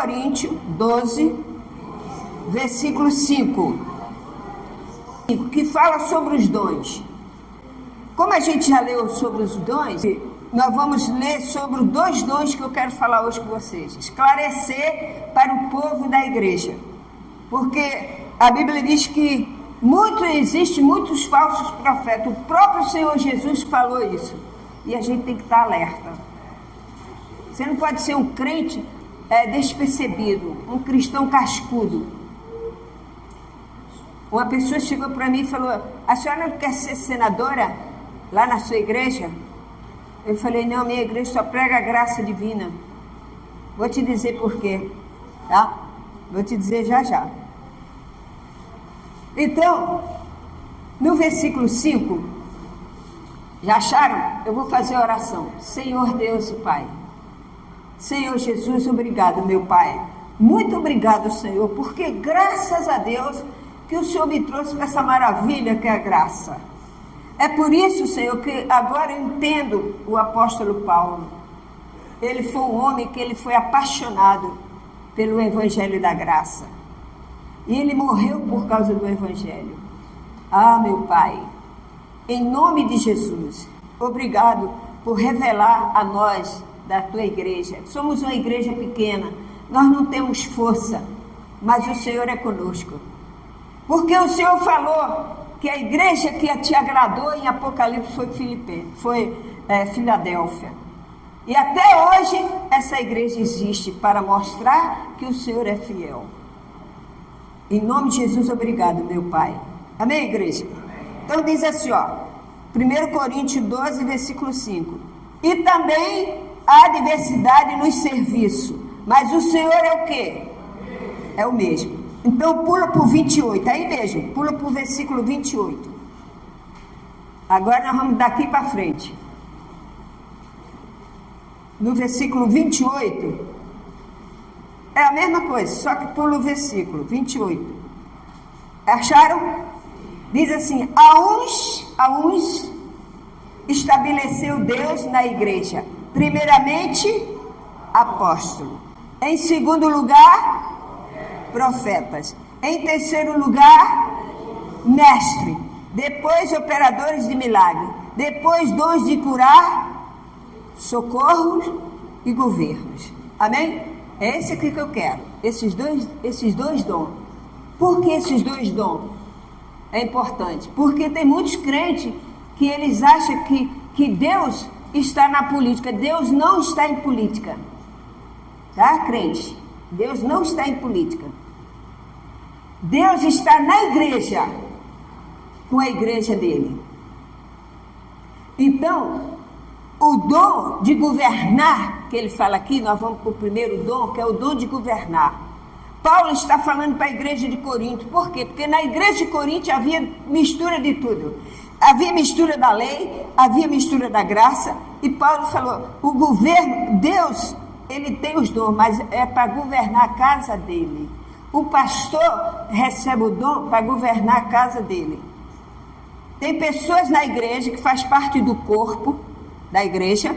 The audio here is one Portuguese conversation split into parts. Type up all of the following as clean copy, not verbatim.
Coríntios 12, versículo 5, que fala sobre os dons. Como a gente já leu sobre os dons, nós vamos ler sobre os 2 dons que eu quero falar hoje com vocês. Esclarecer para o povo da igreja. Porque a Bíblia diz que existem muitos falsos profetas. O próprio Senhor Jesus falou isso. E a gente tem que estar alerta. Você não pode ser um crente despercebido, um cristão cascudo. Uma pessoa chegou para mim e falou: a senhora não quer ser senadora lá na sua igreja? Eu falei: não, minha igreja só prega a graça divina. Vou te dizer por quê, tá? Vou te dizer já já. Então, no versículo 5, já acharam? Eu vou fazer a oração. Senhor Deus e Pai, Senhor Jesus, obrigado, meu Pai. Muito obrigado, Senhor, porque graças a Deus que o Senhor me trouxe para essa maravilha que é a graça. É por isso, Senhor, que agora eu entendo o apóstolo Paulo. Ele foi um homem que ele foi apaixonado pelo Evangelho da graça. E ele morreu por causa do Evangelho. Ah, meu Pai, em nome de Jesus, obrigado por revelar a nós da tua igreja. Somos uma igreja pequena, nós não temos força, mas o Senhor é conosco. Porque o Senhor falou que a igreja que te agradou em Apocalipse foi Filadélfia. E até hoje essa igreja existe para mostrar que o Senhor é fiel. Em nome de Jesus, obrigado, meu Pai. Amém, igreja? Então diz assim, ó, 1 Coríntios 12, versículo 5. E também há diversidade nos serviços, mas o Senhor é o quê? É o mesmo. Então pula para o 28, aí mesmo, pula para o versículo 28. Agora nós vamos daqui para frente. No versículo 28, é a mesma coisa, só que pula o versículo 28. Acharam? Diz assim: a uns estabeleceu Deus na igreja, primeiramente apóstolo, em segundo lugar profetas, em terceiro lugar mestre, depois operadores de milagre, depois dons de curar, socorros e governos. Amém? É esse aqui que eu quero, esses dois dons. Por que esses 2 dons? É importante, porque tem muitos crentes que eles acham que Deus está na política. Deus não está em política, tá, crente? Deus não está em política. Deus está na igreja, com a igreja dele. Então, o dom de governar, que ele fala aqui, nós vamos para o primeiro dom, que é o dom de governar. Paulo está falando para a igreja de Corinto. Por quê? Porque na igreja de Corinto havia mistura de tudo. Havia mistura da lei, havia mistura da graça. E Paulo falou, o governo, Deus, ele tem os dons, mas é para governar a casa dele. O pastor recebe o dom para governar a casa dele. Tem pessoas na igreja que faz parte do corpo da igreja,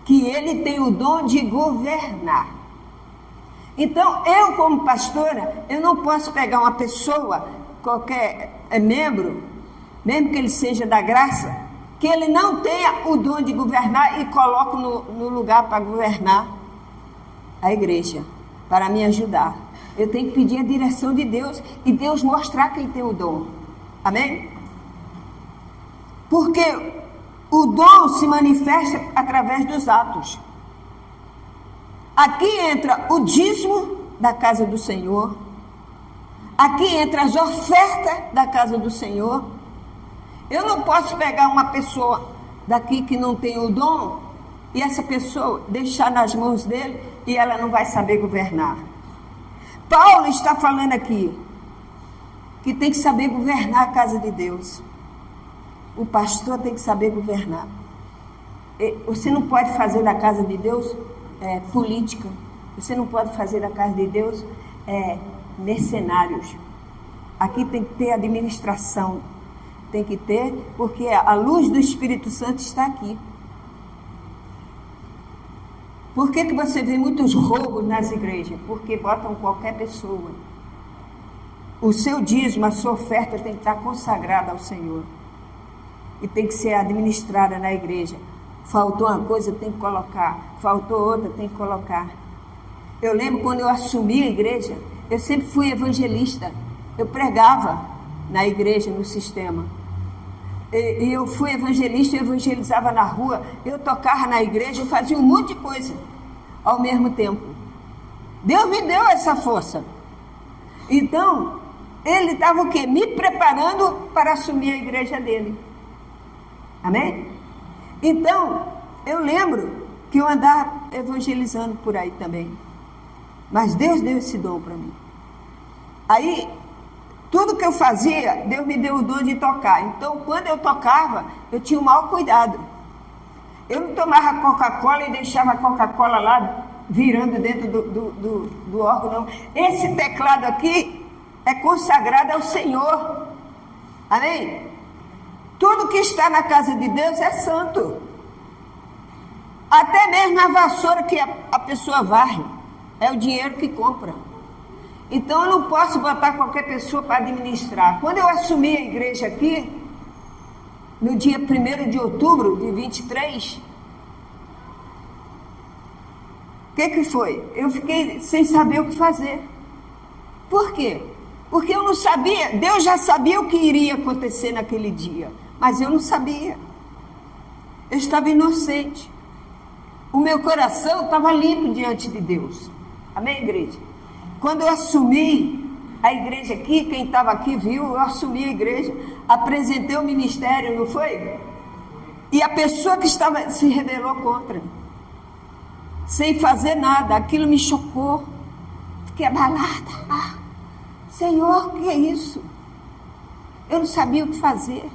que ele tem o dom de governar. Então, eu como pastora, eu não posso pegar uma pessoa, qualquer membro, mesmo que ele seja da graça, que ele não tenha o dom de governar e coloco no lugar para governar a igreja, para me ajudar. Eu tenho que pedir a direção de Deus e Deus mostrar quem tem o dom. Amém? Porque o dom se manifesta através dos atos. Aqui entra o dízimo da casa do Senhor. Aqui entra as ofertas da casa do Senhor. Eu não posso pegar uma pessoa daqui que não tem o dom e essa pessoa deixar nas mãos dele e ela não vai saber governar. Paulo está falando aqui que tem que saber governar a casa de Deus. O pastor tem que saber governar. Você não pode fazer da casa de Deus política. Você não pode fazer da casa de Deus mercenários. Aqui tem que ter administração. Tem que ter, porque a luz do Espírito Santo está aqui. Por que você vê muitos roubos nas igrejas? Porque botam qualquer pessoa. O seu dízimo, a sua oferta tem que estar consagrada ao Senhor. E tem que ser administrada na igreja. Faltou uma coisa, tem que colocar. Faltou outra, tem que colocar. Eu lembro quando eu assumi a igreja, eu sempre fui evangelista. Eu pregava na igreja, no sistema. E eu fui evangelista, eu evangelizava na rua, eu tocava na igreja, eu fazia um monte de coisa ao mesmo tempo. Deus me deu essa força. Então, ele estava o quê? Me preparando para assumir a igreja dele. Amém? Então, eu lembro que eu andava evangelizando por aí também. Mas Deus deu esse dom para mim. Aí, tudo que eu fazia, Deus me deu o dom de tocar. Então, quando eu tocava, eu tinha o maior cuidado. Eu não tomava Coca-Cola e deixava a Coca-Cola lá virando dentro do órgão, não. Esse teclado aqui é consagrado ao Senhor. Amém? Tudo que está na casa de Deus é santo. Até mesmo a vassoura que a pessoa varre, é o dinheiro que compra. Então eu não posso botar qualquer pessoa para administrar. Quando eu assumi a igreja aqui, no dia 1º de outubro de 23, o que foi? Eu fiquei sem saber o que fazer. Por quê? Porque eu não sabia, Deus já sabia o que iria acontecer naquele dia, mas eu não sabia. Eu estava inocente. O meu coração estava limpo diante de Deus. Amém, igreja? Quando eu assumi a igreja aqui, quem estava aqui viu, eu assumi a igreja, apresentei o ministério, não foi? E a pessoa que estava se rebelou contra, sem fazer nada, aquilo me chocou, fiquei abalada. Senhor, o que é isso? Eu não sabia o que fazer,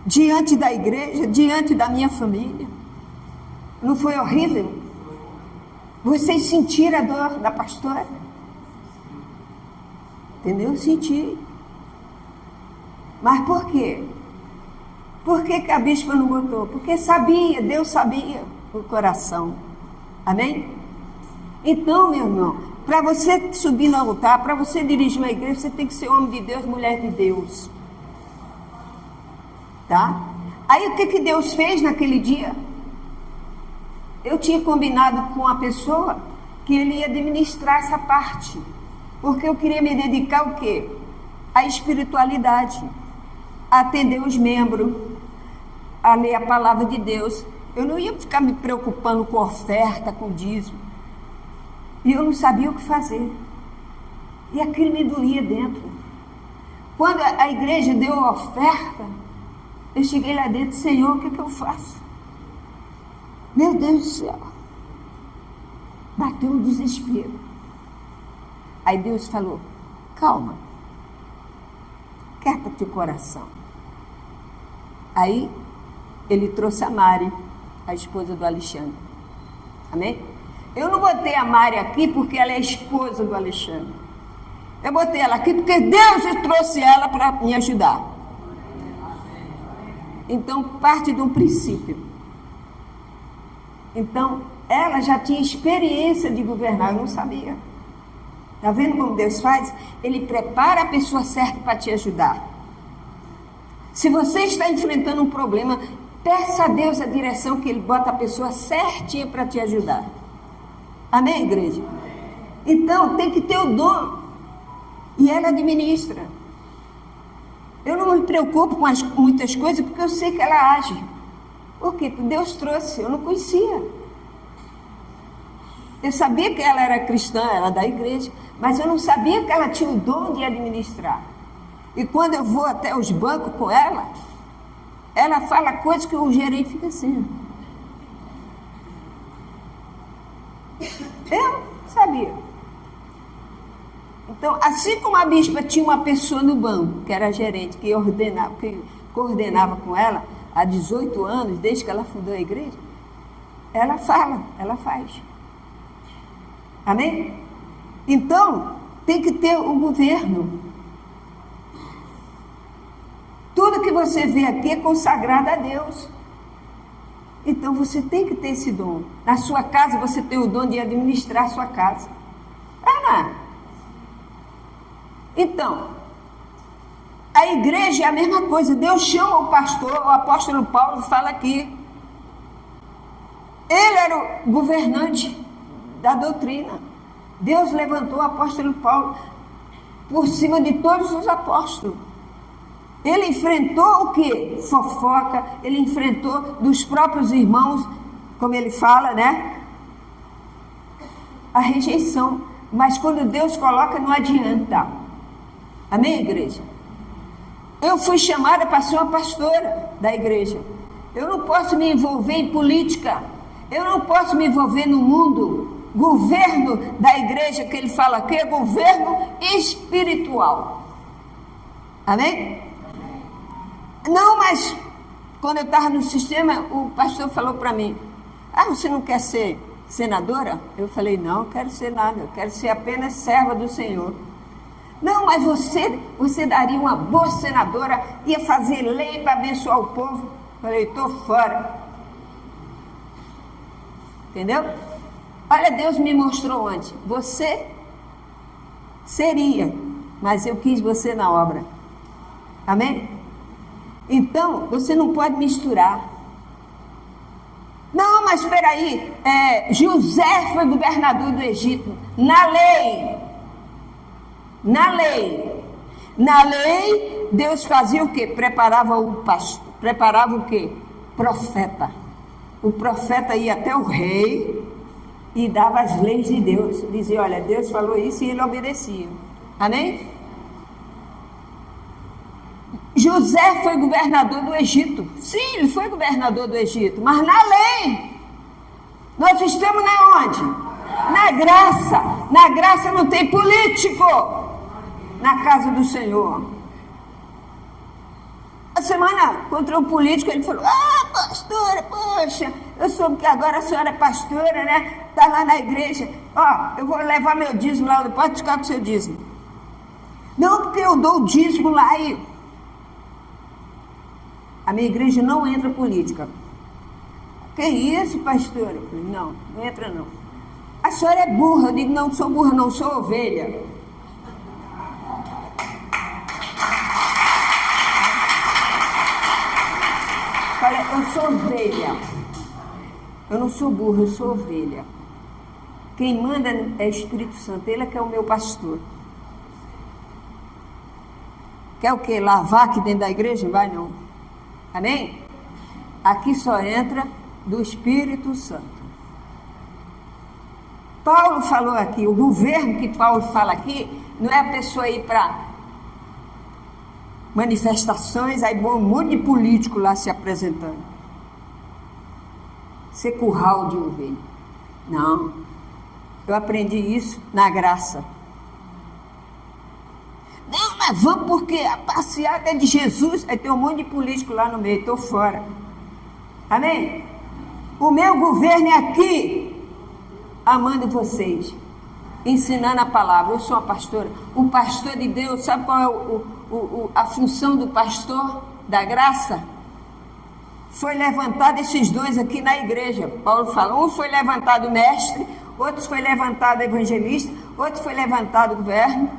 diante da igreja, diante da minha família. Não foi horrível? Vocês sentiram a dor da pastora? Entendeu? Eu senti. Mas por quê? Por que a bispa não botou? Porque sabia, Deus sabia o coração. Amém? Então, meu irmão, para você subir no altar, para você dirigir uma igreja, você tem que ser homem de Deus, mulher de Deus. Tá? Aí o que Deus fez naquele dia? Eu tinha combinado com a pessoa que ele ia administrar essa parte. Porque eu queria me dedicar ao quê? À espiritualidade, a atender os membros, a ler a palavra de Deus. Eu não ia ficar me preocupando com oferta, com dízimo. E eu não sabia o que fazer. E aquilo me doía dentro. Quando a igreja deu a oferta, eu cheguei lá dentro, Senhor, o que eu faço? Meu Deus do céu. Bateu um desespero. Aí Deus falou, calma, quieta teu coração. Aí ele trouxe a Mari, a esposa do Alexandre. Amém? Eu não botei a Mari aqui porque ela é a esposa do Alexandre. Eu botei ela aqui porque Deus trouxe ela para me ajudar. Então, parte de um princípio. Então, ela já tinha experiência de governar, eu não sabia. Está vendo como Deus faz? Ele prepara a pessoa certa para te ajudar. Se você está enfrentando um problema, peça a Deus a direção que Ele bota a pessoa certinha para te ajudar. Amém, igreja? Então, tem que ter o dom. E ela administra. Eu não me preocupo com muitas coisas, porque eu sei que ela age. Por quê? Porque Deus trouxe, eu não conhecia. Eu sabia que ela era cristã, ela da igreja, mas eu não sabia que ela tinha o dom de administrar. E quando eu vou até os bancos com ela, ela fala coisas que o gerente fica assim. Eu sabia. Então, assim como a bispa tinha uma pessoa no banco, que era gerente, que coordenava com ela há 18 anos, desde que ela fundou a igreja, ela fala, ela faz. Amém? Então, tem que ter um governo. Tudo que você vê aqui é consagrado a Deus. Então você tem que ter esse dom. Na sua casa você tem o dom de administrar a sua casa. Então, a igreja é a mesma coisa. Deus chama o pastor, o apóstolo Paulo fala aqui. Ele era o governante da doutrina. Deus levantou o apóstolo Paulo por cima de todos os apóstolos. Ele enfrentou o quê? Fofoca, ele enfrentou dos próprios irmãos, como ele fala, né? A rejeição. Mas quando Deus coloca, não adianta. Amém, igreja? Eu fui chamada para ser uma pastora da igreja. Eu não posso me envolver em política. Eu não posso me envolver no mundo. Governo da igreja, que ele fala aqui, é governo espiritual. Amém? Não, mas quando eu estava no sistema, o pastor falou para mim: você não quer ser senadora? Eu falei: não, eu quero ser nada, eu quero ser apenas serva do Senhor. Não, mas você daria uma boa senadora, ia fazer lei para abençoar o povo. Eu falei: estou fora. Entendeu? Olha, Deus me mostrou antes. Você seria, mas eu quis você na obra. Amém? Então, você não pode misturar. Não, mas espera aí. José foi governador do Egito. Na lei, Deus fazia o quê? Preparava o pastor. Preparava o quê? Profeta. O profeta ia até o rei e dava as leis de Deus. Dizia: olha, Deus falou isso, e ele obedecia. Amém? José foi governador do Egito. Sim, ele foi governador do Egito, mas na lei. Nós estamos na onde? Na graça. Na graça não tem político. Na casa do Senhor. A semana, contra um político, ele falou: pastora, poxa, eu soube que agora a senhora é pastora, né? Está lá na igreja. Eu vou levar meu dízimo lá, pode ficar com o seu dízimo. Não, porque eu dou o dízimo lá e... A minha igreja não entra política. Que isso, pastora? Eu falei: não entra não. A senhora é burra. Eu digo: não sou burra, não, sou ovelha. Falei: eu sou ovelha. Eu não sou burra, eu sou ovelha. Quem manda é Espírito Santo, ele é que é o meu pastor. Quer o quê? Lavar aqui dentro da igreja? Vai não. Amém? Aqui só entra do Espírito Santo. Paulo falou aqui, o governo que Paulo fala aqui, não é a pessoa ir para manifestações, aí um monte de político lá se apresentando. Ser curral de ovelha. Não. Eu aprendi isso na graça. Não, mas vamos porque a passeada é de Jesus. Aí tem um monte de político lá no meio, estou fora. Amém? O meu governo é aqui, amando vocês, ensinando a palavra. Eu sou uma pastora. O pastor de Deus, sabe qual é a função do pastor da graça? Foi levantado esses dois aqui na igreja. Paulo fala: um foi levantado mestre, outro foi levantado evangelista, outro foi levantado governo.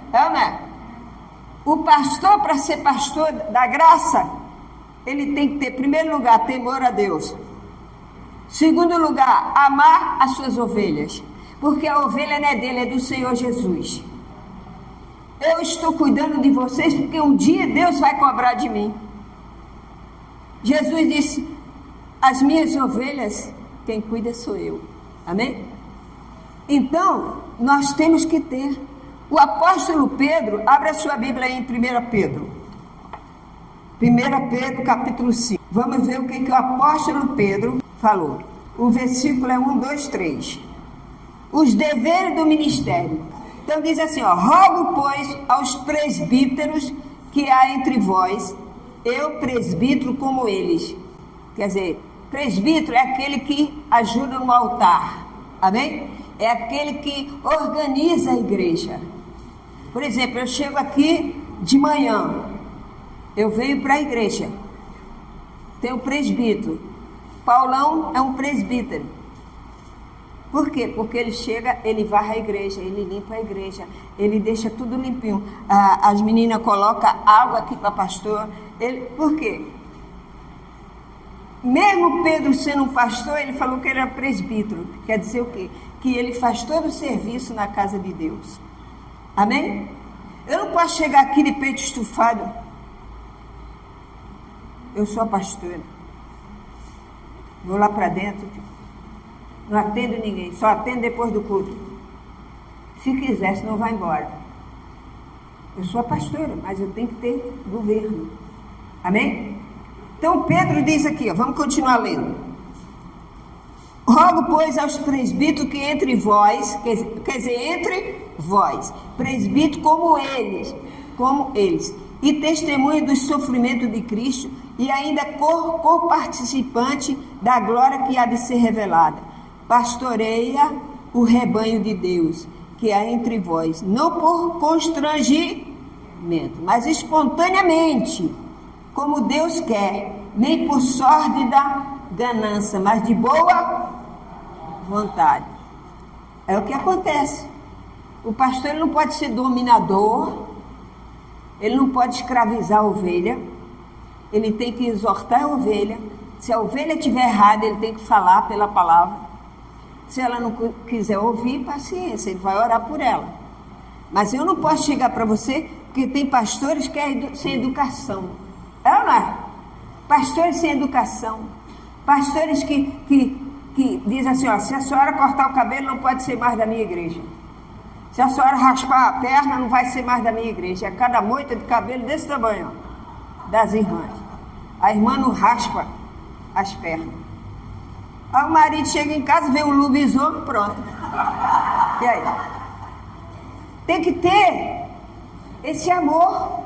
O pastor, para ser pastor da graça, ele tem que ter, em primeiro lugar, temor a Deus. Segundo lugar, amar as suas ovelhas. Porque a ovelha não é dele, é do Senhor Jesus. Eu estou cuidando de vocês porque um dia Deus vai cobrar de mim. Jesus disse: as minhas ovelhas, quem cuida sou eu. Amém? Então, nós temos que ter. O apóstolo Pedro, abre a sua Bíblia aí em 1 Pedro. 1 Pedro, capítulo 5. Vamos ver o que o apóstolo Pedro falou. O versículo é 1, 2, 3. Os deveres do ministério. Então diz assim, rogo, pois, aos presbíteros que há entre vós, eu presbítero como eles. Quer dizer, presbítero é aquele que ajuda no altar. Amém? É aquele que organiza a igreja. Por exemplo, eu chego aqui de manhã, eu venho para a igreja, tem o presbítero, Paulão é um presbítero. Por quê? Porque ele chega, ele varre a igreja, ele limpa a igreja, ele deixa tudo limpinho. As meninas colocam água aqui para pastor. Por quê? Mesmo Pedro sendo um pastor, ele falou que ele era presbítero. Quer dizer o quê? Que ele faz todo o serviço na casa de Deus. Amém? Eu não posso chegar aqui de peito estufado. Eu sou a pastora. Vou lá para dentro. Não atendo ninguém. Só atendo depois do culto. Se quiser, senão vai embora. Eu sou a pastora, mas eu tenho que ter governo. Amém? Então Pedro diz aqui, ó, vamos continuar lendo. Rogo, pois, aos presbíteros que entre vós, quer dizer, entre vós, presbíteros como eles, e testemunha dos sofrimentos de Cristo, e ainda co-participante da glória que há de ser revelada. Pastoreia o rebanho de Deus, que há entre vós, não por constrangimento, mas espontaneamente, como Deus quer, nem por sórdida ganância, mas de boa vontade. É o que acontece. O pastor ele não pode ser dominador, ele não pode escravizar a ovelha, ele tem que exortar a ovelha. Se a ovelha estiver errada, ele tem que falar pela palavra. Se ela não quiser ouvir, paciência, ele vai orar por ela. Mas eu não posso chegar para você, porque tem pastores que é sem educação. É ou não é? Pastores sem educação. Pastores que dizem assim, ó, se a senhora cortar o cabelo, não pode ser mais da minha igreja. Se a senhora raspar a perna, não vai ser mais da minha igreja. É cada moita de cabelo desse tamanho, ó, das irmãs. A irmã não raspa as pernas. Aí o marido chega em casa, vê um lobisomem, pronto. E aí? Tem que ter esse amor.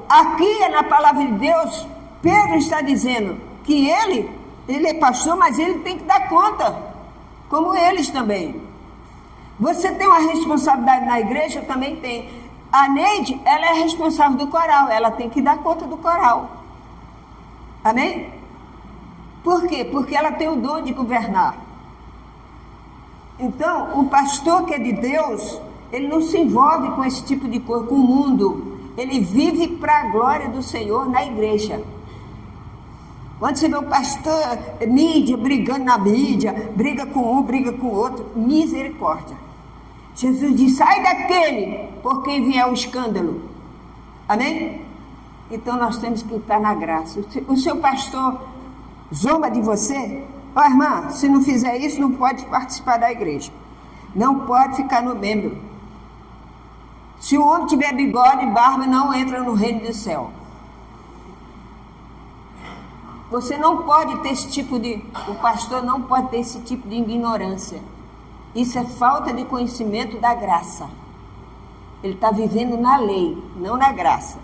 Aqui na palavra de Deus, Pedro está dizendo que ele é pastor, mas ele tem que dar conta, como eles também. Você tem uma responsabilidade na igreja, eu também tenho. A Neide, ela é responsável do coral, ela tem que dar conta do coral. Amém? Por quê? Porque ela tem o dom de governar. Então, o pastor que é de Deus, ele não se envolve com esse tipo de coisa, com o mundo. Ele vive para a glória do Senhor na igreja. Quando você vê o pastor, mídia, brigando na mídia, briga com um, briga com o outro, misericórdia. Jesus diz, sai daquele por quem vier o escândalo. Amém? Então nós temos que estar na graça. O seu pastor zomba de você? Ó, irmã, se não fizer isso, não pode participar da igreja. Não pode ficar no membro. Se o homem tiver bigode e barba, não entra no reino do céu. Você não pode ter esse tipo de... O pastor não pode ter esse tipo de ignorância. Isso é falta de conhecimento da graça. Ele está vivendo na lei, não na graça.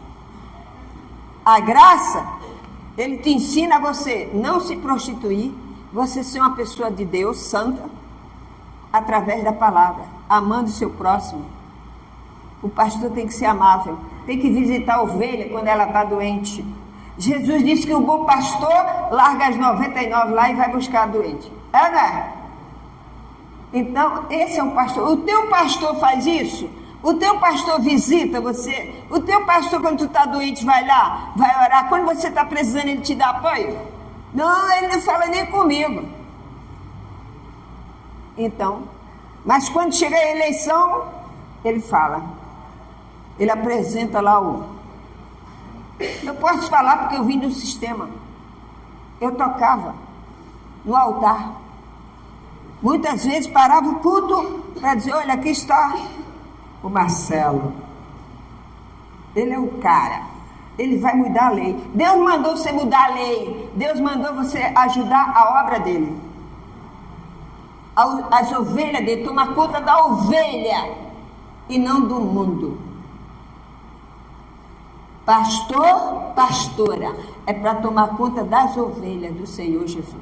A graça, ele te ensina a você não se prostituir, você ser uma pessoa de Deus, santa, através da palavra, amando o seu próximo. O pastor tem que ser amável, tem que visitar a ovelha quando ela está doente. Jesus disse que o bom pastor larga as 99 lá e vai buscar a doente. É, não é? Então, esse é um pastor. O teu pastor faz isso? O teu pastor visita você? O teu pastor, quando tu está doente, vai lá, vai orar? Quando você está precisando, ele te dá apoio? Não, ele não fala nem comigo. Então, mas quando chega a eleição, ele fala. Ele apresenta lá o... Eu posso falar porque eu vim do sistema. Eu tocava no altar. Muitas vezes parava o culto para dizer, olha, aqui está o Marcelo. Ele é o cara. Ele vai mudar a lei. Deus mandou você mudar a lei. Deus mandou você ajudar a obra dele. As ovelhas dele, tomar conta da ovelha e não do mundo. Pastor, pastora, é para tomar conta das ovelhas do Senhor Jesus.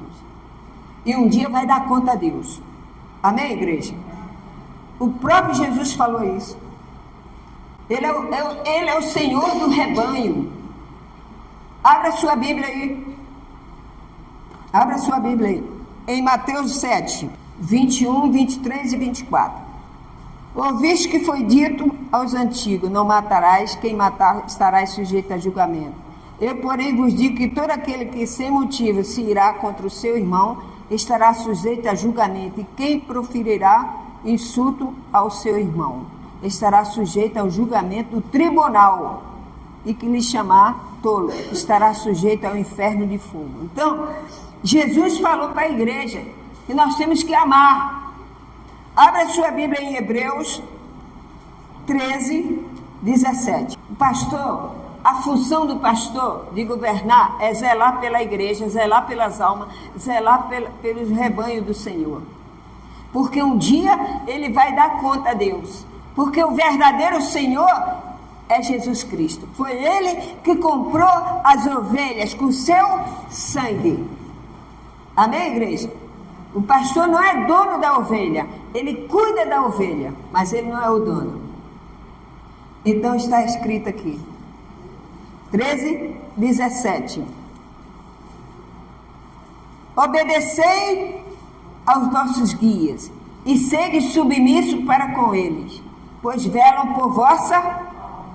E um dia vai dar conta a Deus. Amém, igreja? O próprio Jesus falou isso. Ele é o Senhor do rebanho. Abra sua Bíblia aí. Abra sua Bíblia aí. Em Mateus 7, 21, 23 e 24. Ouviste que foi dito aos antigos, não matarás, quem matar estarás sujeito a julgamento. Eu, porém, vos digo que todo aquele que sem motivo se irá contra o seu irmão, estará sujeito a julgamento, e quem proferirá insulto ao seu irmão, estará sujeito ao julgamento do tribunal, e que lhe chamar tolo, estará sujeito ao inferno de fogo. Então, Jesus falou para a igreja que nós temos que amar. Abra sua Bíblia em Hebreus 13, 17. O pastor, a função do pastor de governar é zelar pela igreja, zelar pelas almas, zelar pelos rebanhos do Senhor. Porque um dia ele vai dar conta a Deus. Porque o verdadeiro Senhor é Jesus Cristo. Foi ele que comprou as ovelhas com seu sangue. Amém, igreja? O pastor não é dono da ovelha, ele cuida da ovelha, mas ele não é o dono. Então está escrito aqui, 13, 17. Obedecei aos vossos guias e sede submisso para com eles, pois velam por vossa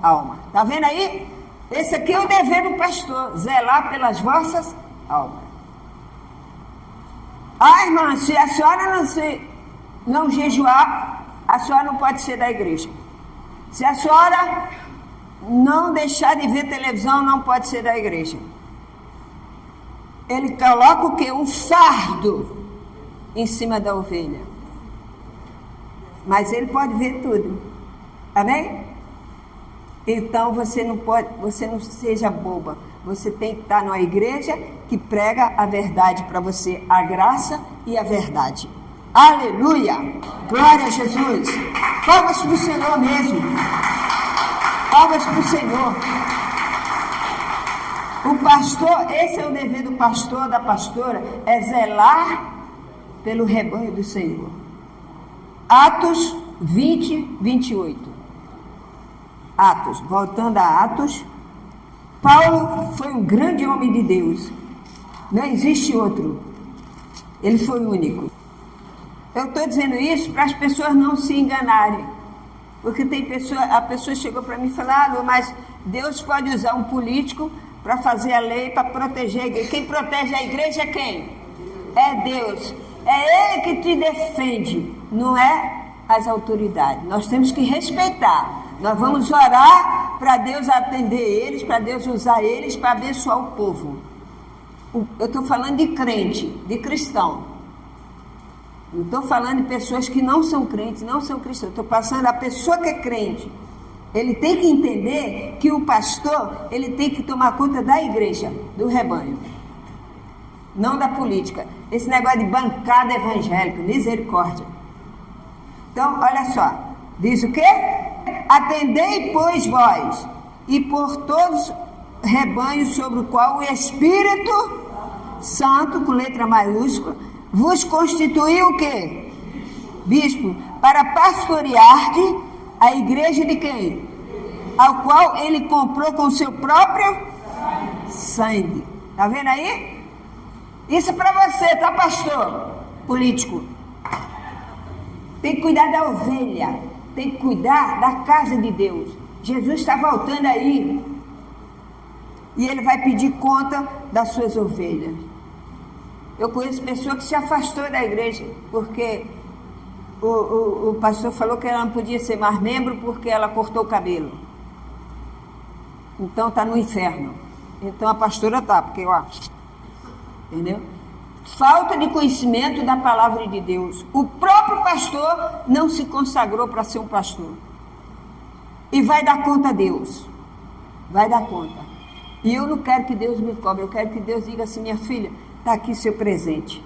alma. Está vendo aí? Esse aqui é o dever do pastor, zelar pelas vossas almas. Ah, irmã, se a senhora não jejuar, a senhora não pode ser da igreja. Se a senhora não deixar de ver televisão, não pode ser da igreja. Ele coloca o quê? Um fardo em cima da ovelha. Mas ele pode ver tudo. Amém? Então você não seja boba. Você tem que estar numa igreja que prega a verdade para você, a graça e a verdade. Aleluia! Glória a Jesus! Palmas para o Senhor mesmo. Palmas para o Senhor. O pastor, esse é o dever do pastor, da pastora, é zelar pelo rebanho do Senhor. Atos 20, 28. Atos, voltando a Atos. Paulo foi um grande homem de Deus. Não existe outro. Ele foi único. Eu estou dizendo isso para as pessoas não se enganarem. Porque a pessoa chegou para mim e falou, mas Deus pode usar um político para fazer a lei, para proteger a igreja. Quem protege a igreja é quem? É Deus. É Ele que te defende, não é as autoridades. Nós temos que respeitar. Nós vamos orar para Deus atender eles, para Deus usar eles para abençoar o povo. Eu estou falando de crente, de cristão. Não estou falando de pessoas que não são crentes, não são cristãos. Estou passando a pessoa que é crente. Ele tem que entender que o pastor, ele tem que tomar conta da igreja, do rebanho. Não da política. Esse negócio de bancada evangélica, misericórdia. Então, olha só. Diz o quê? Atendei, pois, vós, e por todos rebanhos sobre o qual o Espírito Santo, com letra maiúscula, vos constituiu o quê? Bispo, para pastorear-te a igreja de quem? Ao qual ele comprou com seu próprio sangue. Tá vendo aí? Isso é para você, tá, pastor? Político. Tem que cuidar da ovelha. Tem que cuidar da casa de Deus. Jesus está voltando aí. E ele vai pedir conta das suas ovelhas. Eu conheço pessoa que se afastou da igreja, porque o pastor falou que ela não podia ser mais membro porque ela cortou o cabelo. Então está no inferno. Então a pastora está, porque ó, entendeu? Falta de conhecimento da palavra de Deus. O próprio pastor não se consagrou para ser um pastor. E vai dar conta a Deus. Vai dar conta. E eu não quero que Deus me cobre. Eu quero que Deus diga assim, minha filha, está aqui seu presente.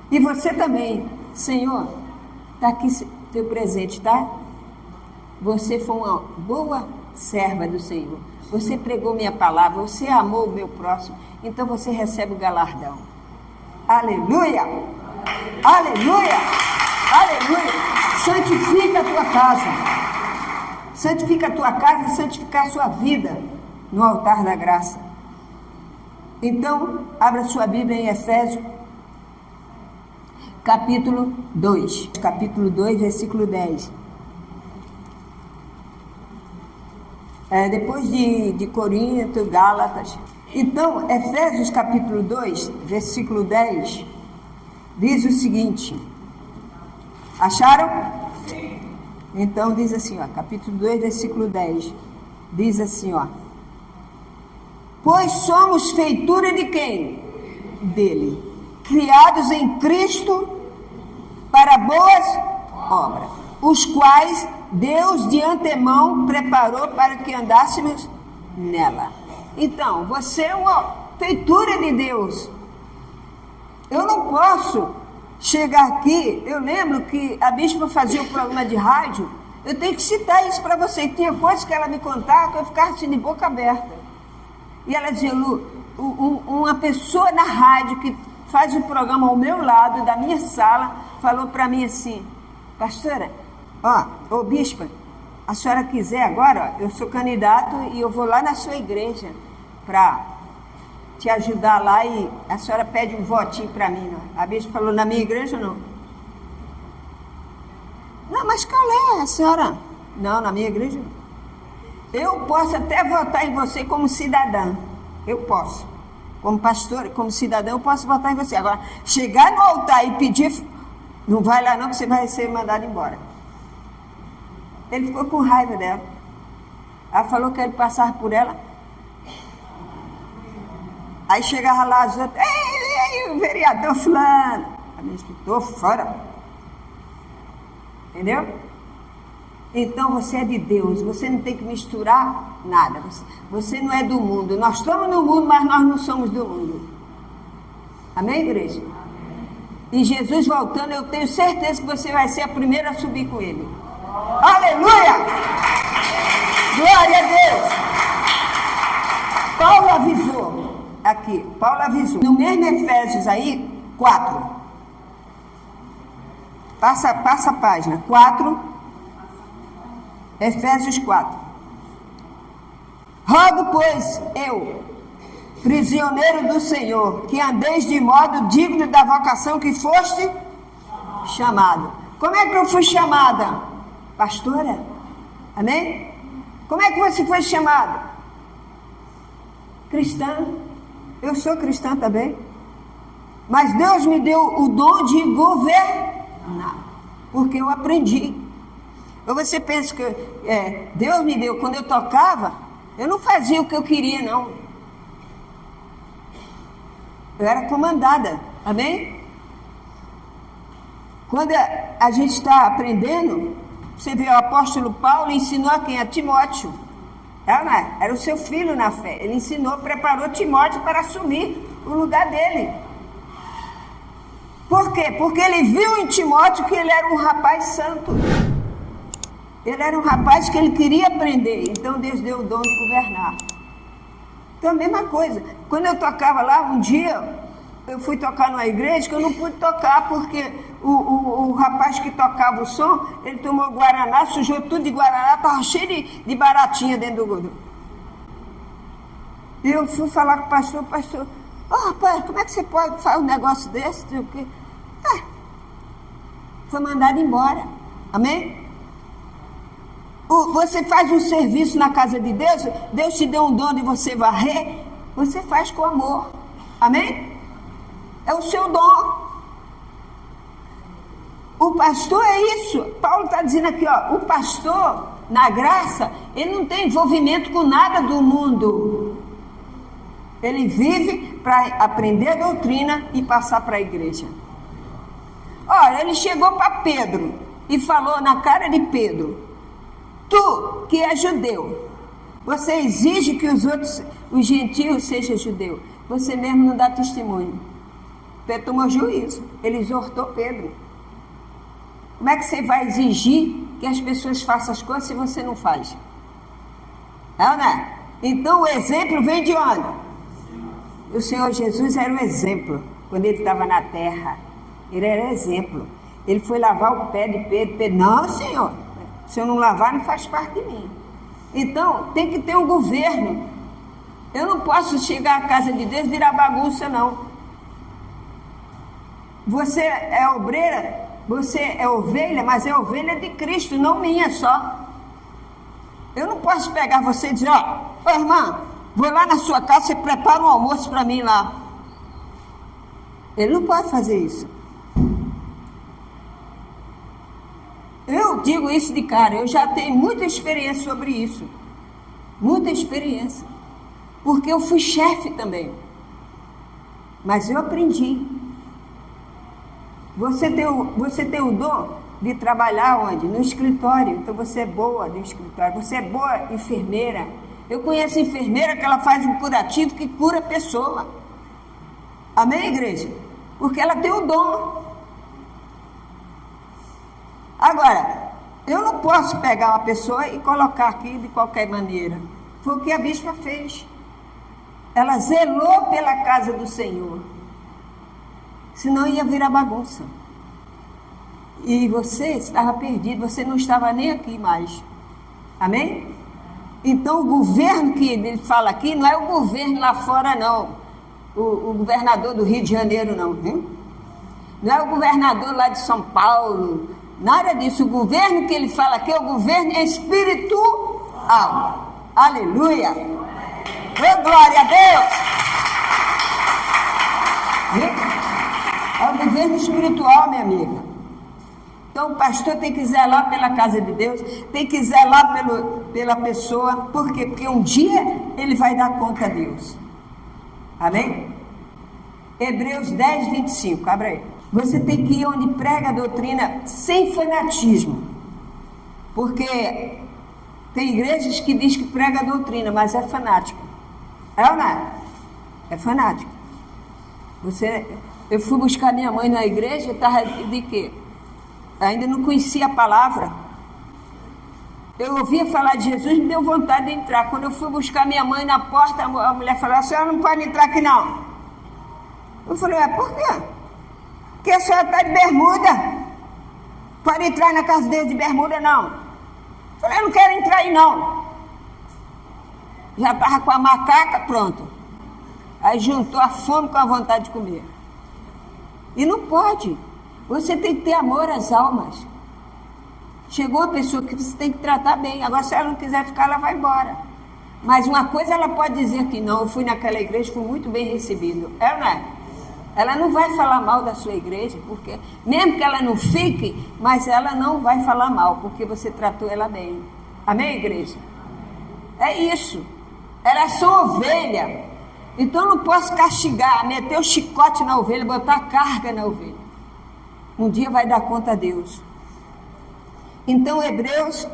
E você também, Senhor, está aqui seu presente, tá? Você foi uma boa serva do Senhor. Você pregou minha palavra, você amou o meu próximo, então você recebe o galardão. Aleluia! Aleluia! Aleluia! Santifica a tua casa. Santifica a tua casa e santificar a sua vida no altar da graça. Então, abra sua Bíblia em Efésios, capítulo 2. Capítulo 2, versículo 10. Depois de Corinto, Gálatas. Então, Efésios capítulo 2, versículo 10, diz o seguinte. Acharam? Sim. Então diz assim, capítulo 2, versículo 10. Diz assim, pois somos feitura de quem? Dele. Criados em Cristo para boas obras, os quais Deus de antemão preparou para que andássemos nela. Então, você é uma feitura de Deus. Eu não posso chegar aqui, eu lembro que a bispa fazia um programa de rádio, eu tenho que citar isso para você. Tinha coisas que ela me contava que eu ficava assim de boca aberta. E ela dizia, Lu, uma pessoa na rádio que faz o programa ao meu lado, da minha sala, falou para mim assim, pastora, ô bispa, a senhora quiser agora, eu sou candidato e eu vou lá na sua igreja para te ajudar lá e a senhora pede um votinho para mim. Não? A bispa falou, na minha igreja não. Não, mas qual é a senhora? Não, na minha igreja não. Eu posso até votar em você como cidadã. Eu posso. Como pastor, como cidadão, eu posso votar em você. Agora, chegar no altar e pedir, não vai lá não, que você vai ser mandado embora. Ele ficou com raiva dela. Ela falou que ele passava por ela. Aí chegava lá as outras, ei, o vereador fulano. A minha estou fora. Entendeu? Então você é de Deus, você não tem que misturar nada. Você não é do mundo. Nós estamos no mundo, mas nós não somos do mundo. Amém, igreja? E Jesus voltando, eu tenho certeza que você vai ser a primeira a subir com ele. Aleluia! Glória a Deus! Paulo avisou aqui, no mesmo Efésios aí, 4. Passa a página, 4, Efésios 4. Rogo, pois, eu, prisioneiro do Senhor, que andeis de modo digno da vocação que foste chamado. Como é que eu fui chamada? Pastora? Amém? Como é que você foi chamada? Cristã. Eu sou cristã também. Mas Deus me deu o dom de governar. Porque eu aprendi. Ou você pensa que Deus me deu, quando eu tocava, eu não fazia o que eu queria, não. Eu era comandada. Amém? Quando a gente está aprendendo, você vê o apóstolo Paulo ensinou a quem? A Timóteo. Era o seu filho na fé. Ele ensinou, preparou Timóteo para assumir o lugar dele. Por quê? Porque ele viu em Timóteo que ele era um rapaz santo. Ele era um rapaz que ele queria aprender. Então Deus deu o dom de governar. Então a mesma coisa. Quando eu tocava lá, um dia eu fui tocar numa igreja que eu não pude tocar porque o rapaz que tocava o som, ele tomou guaraná, sujou tudo de guaraná, estava cheio de baratinha dentro do gordão. E eu fui falar com o pastor, rapaz, como é que você pode fazer um negócio desse? Foi mandado embora. Amém? Você faz um serviço na casa de Deus, Deus te deu um dom de você varrer, você faz com amor. Amém? É o seu dom. O pastor é isso. Paulo está dizendo aqui, o pastor, na graça, ele não tem envolvimento com nada do mundo. Ele vive para aprender a doutrina e passar para a igreja. Olha, ele chegou para Pedro e falou na cara de Pedro, tu que é judeu, você exige que os gentios sejam judeus, você mesmo não dá testemunho. Pedro tomou juízo, ele exortou Pedro. Como é que você vai exigir que as pessoas façam as coisas se você não faz? Então o exemplo vem de onde? O Senhor Jesus era um exemplo quando ele estava na terra. Ele era exemplo. Ele foi lavar o pé de Pedro. Pedro, não, Senhor, se eu não lavar, não faz parte de mim. Então tem que ter um governo. Eu não posso chegar à casa de Deus e virar bagunça, não. Você é obreira, você é ovelha, mas é ovelha de Cristo, não minha só. Eu não posso pegar você e dizer, ó, irmã, vou lá na sua casa, você prepara um almoço para mim lá. Ele não pode fazer isso. Eu digo isso de cara, eu já tenho muita experiência sobre isso. Muita experiência. Porque eu fui chefe também. Mas eu aprendi. Você tem o dom de trabalhar onde? No escritório. Então você é boa no escritório. Você é boa enfermeira. Eu conheço enfermeira que ela faz um curativo que cura a pessoa. Amém, igreja? Porque ela tem o dom. Agora, eu não posso pegar uma pessoa e colocar aqui de qualquer maneira. Foi o que a bispa fez. Ela zelou pela casa do Senhor. Senão ia virar bagunça. E você estava perdido, você não estava nem aqui mais. Amém? Então o governo que ele fala aqui não é o governo lá fora, não. O governador do Rio de Janeiro, não. Viu? Não é o governador lá de São Paulo. Nada disso. O governo que ele fala aqui é o governo espiritual. Aleluia! Oh, glória a Deus! É o governo espiritual, minha amiga. Então o pastor tem que zelar pela casa de Deus, tem que zelar pela pessoa. Por quê? Porque um dia ele vai dar conta a Deus. Amém? Hebreus 10, 25, abre aí. Você tem que ir onde prega a doutrina sem fanatismo. Porque tem igrejas que diz que prega a doutrina, mas é fanático. É ou não é? É fanático. Eu fui buscar minha mãe na igreja, estava de quê? Ainda não conhecia a palavra. Eu ouvia falar de Jesus, me deu vontade de entrar. Quando eu fui buscar minha mãe na porta, a mulher falou, a senhora não pode entrar aqui não. Eu falei, por quê? Porque a senhora está de bermuda. Pode entrar na casa dele de bermuda não. Eu falei, eu não quero entrar aí não. Já estava com a macaca, pronto. Aí juntou a fome com a vontade de comer. E não pode. Você tem que ter amor às almas. Chegou uma pessoa que você tem que tratar bem. Agora, se ela não quiser ficar, ela vai embora. Mas uma coisa ela pode dizer que não. Eu fui naquela igreja, fui muito bem recebido. É ou não é? Ela não vai falar mal da sua igreja, porque mesmo que ela não fique, mas ela não vai falar mal, porque você tratou ela bem. Amém, igreja? É isso. Ela é sua ovelha. Então eu não posso castigar, meter o chicote na ovelha, botar carga na ovelha. Um dia vai dar conta a Deus. Então Hebreus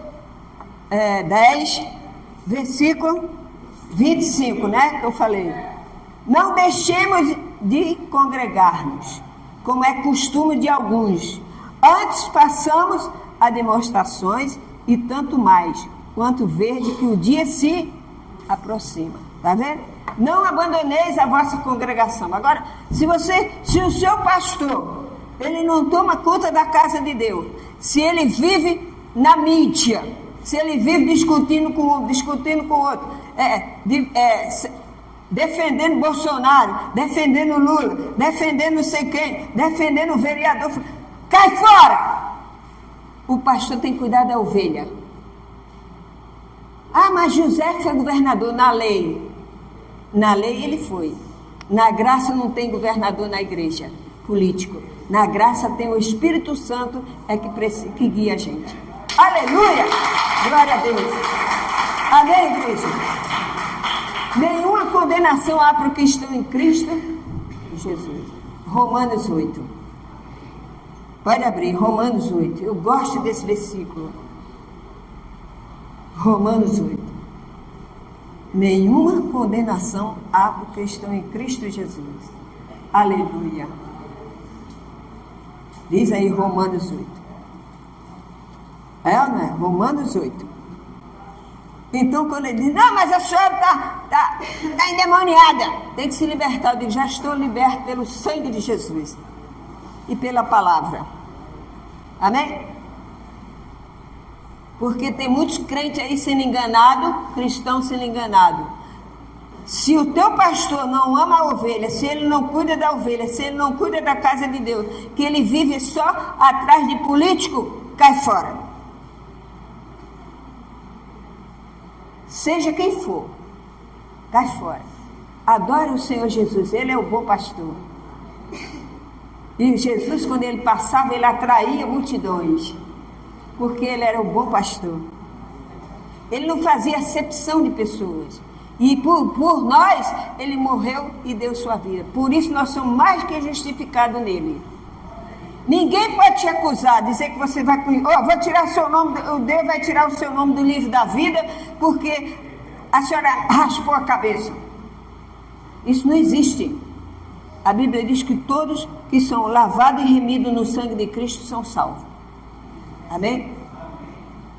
10, versículo 25, né? Que eu falei. Não deixemos de congregar-nos, como é costume de alguns. Antes façamos as demonstrações e tanto mais, quanto vede que o dia se aproxima. Tá vendo? Não abandoneis a vossa congregação. Agora, se o seu pastor, ele não toma conta da casa de Deus, se ele vive na mídia, se ele vive discutindo com um, discutindo com outro, defendendo Bolsonaro, defendendo Lula, defendendo não sei quem, defendendo o vereador, cai fora! O pastor tem que cuidar da ovelha. Ah, mas José foi governador na lei. Na lei ele foi. Na graça não tem governador na igreja, político. Na graça tem o Espírito Santo que guia a gente. Aleluia! Glória a Deus. Amém, igreja? Nenhuma condenação há para os que estão em Cristo Jesus. Romanos 8. Pode abrir, Romanos 8. Eu gosto desse versículo. Romanos 8. Nenhuma condenação há para os que estão em Cristo Jesus. Aleluia. Diz aí Romanos 8. É ou não é? Romanos 8. Então, quando ele diz, não, mas a senhora está endemoniada, tem que se libertar. Eu digo, já estou liberto pelo sangue de Jesus e pela palavra. Amém? Porque tem muitos crentes aí sendo enganados, cristãos sendo enganados. Se o teu pastor não ama a ovelha, se ele não cuida da ovelha, se ele não cuida da casa de Deus, que ele vive só atrás de político, cai fora. Seja quem for, cai fora. Adore o Senhor Jesus, Ele é o bom pastor. E Jesus, quando Ele passava, Ele atraía multidões, porque Ele era o bom pastor. Ele não fazia acepção de pessoas. E por nós, Ele morreu e deu sua vida. Por isso nós somos mais que justificados nele. Ninguém pode te acusar, dizer que você vai... vou tirar seu nome, o Deus vai tirar o seu nome do livro da vida, porque a senhora raspou a cabeça. Isso não existe. A Bíblia diz que todos que são lavados e remidos no sangue de Cristo são salvos. Amém?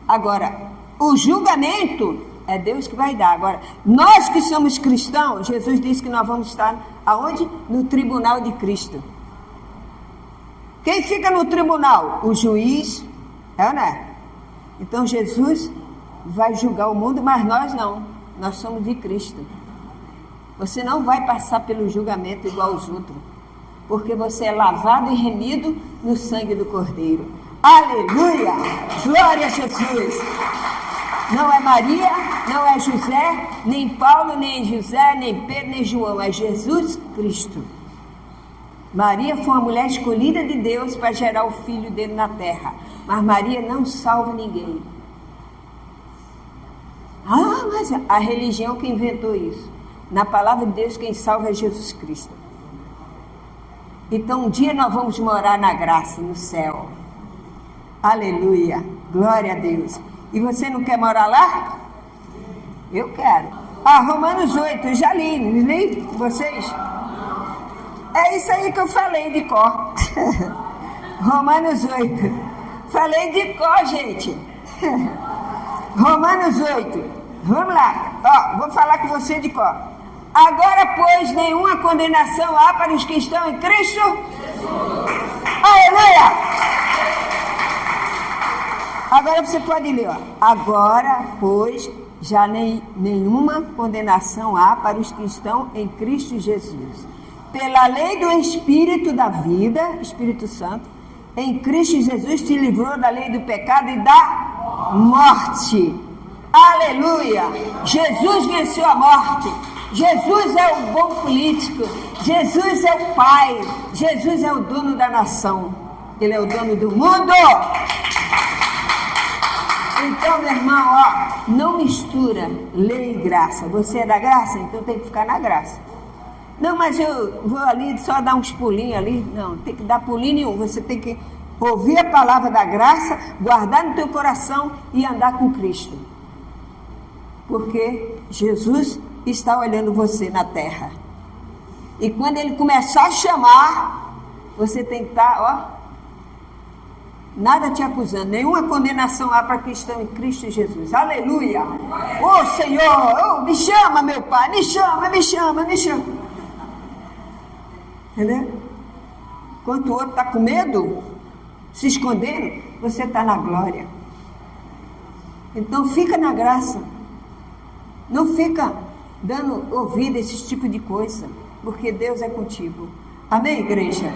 Agora, o julgamento é Deus que vai dar. Agora, nós que somos cristãos, Jesus disse que nós vamos estar aonde? No tribunal de Cristo. Quem fica no tribunal? O juiz, é ou não é? Então Jesus vai julgar o mundo, mas nós não. Nós somos de Cristo. Você não vai passar pelo julgamento igual aos outros, porque você é lavado e remido no sangue do Cordeiro. Aleluia! Glória a Jesus! Não é Maria, não é José, nem Paulo, nem José, nem Pedro, nem João, é Jesus Cristo. Maria foi uma mulher escolhida de Deus para gerar o filho dele na terra, mas Maria não salva ninguém. Mas a religião que inventou isso. Na palavra de Deus, quem salva é Jesus Cristo. Então, um dia nós vamos morar na graça, no céu. Aleluia, glória a Deus. E você não quer morar lá? Eu quero. Romanos 8, eu já li com vocês? É isso aí que eu falei de cor. Romanos 8. Falei de cor, gente. Romanos 8. Vamos lá. Vou falar com você de cor. Agora, pois, nenhuma condenação há para os que estão em Cristo Jesus. Aleluia! Agora você pode ler, Agora, pois, já nenhuma condenação há para os que estão em Cristo Jesus. Pela lei do Espírito da vida, Espírito Santo, em Cristo Jesus te livrou da lei do pecado e da morte. Aleluia! Jesus venceu a morte. Jesus é o bom político. Jesus é o Pai. Jesus é o dono da nação. Ele é o dono do mundo. Então, meu irmão, não mistura lei e graça. Você é da graça, então tem que ficar na graça. Não, mas eu vou ali só dar uns pulinhos ali. Não, tem que dar pulinho nenhum. Você tem que ouvir a palavra da graça, guardar no teu coração e andar com Cristo. Porque Jesus está olhando você na terra. E quando Ele começar a chamar, você tem que estar, nada te acusando, nenhuma condenação há para cristão em Cristo Jesus. Aleluia! Senhor, me chama, meu Pai, me chama. Entendeu? Enquanto o outro está com medo, se escondendo, você está na glória. Então fica na graça. Não fica dando ouvido a esse tipo de coisa, porque Deus é contigo. Amém, igreja?